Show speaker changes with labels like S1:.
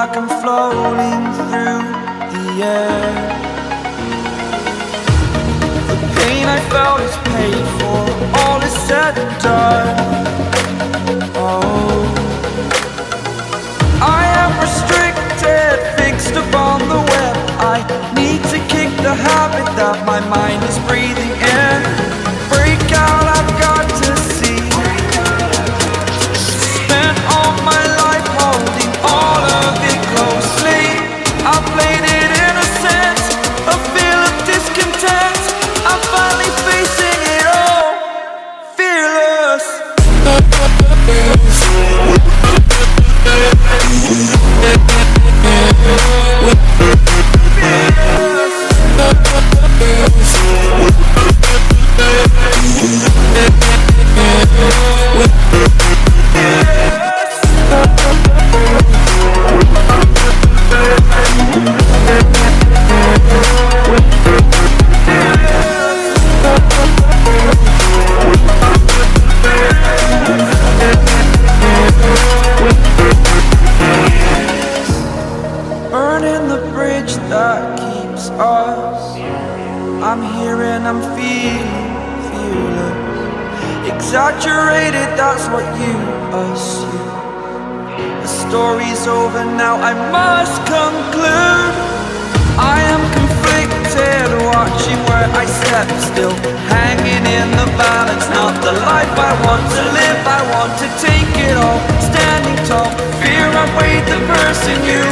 S1: like I'm floating through the air. The pain I felt is paid for, all is said and done. Oh, I am restricted, fixed upon the web. I need to kick the habit that my mind is breathing in. Break out, I've got to see. Spent all my life holding all of it closely. I played it innocent, a feel of discontent. I'm finally facing it all, fearless. Burning the bridge that keeps us. I'm here and I'm feeling fearless. Exaggerated, that's what you assume. The story's over now, I must conclude. I am conflicted, watching where I step still, hanging in the balance. Not the life I want to live, I want to take it all. Standing tall, fear I weighed the person you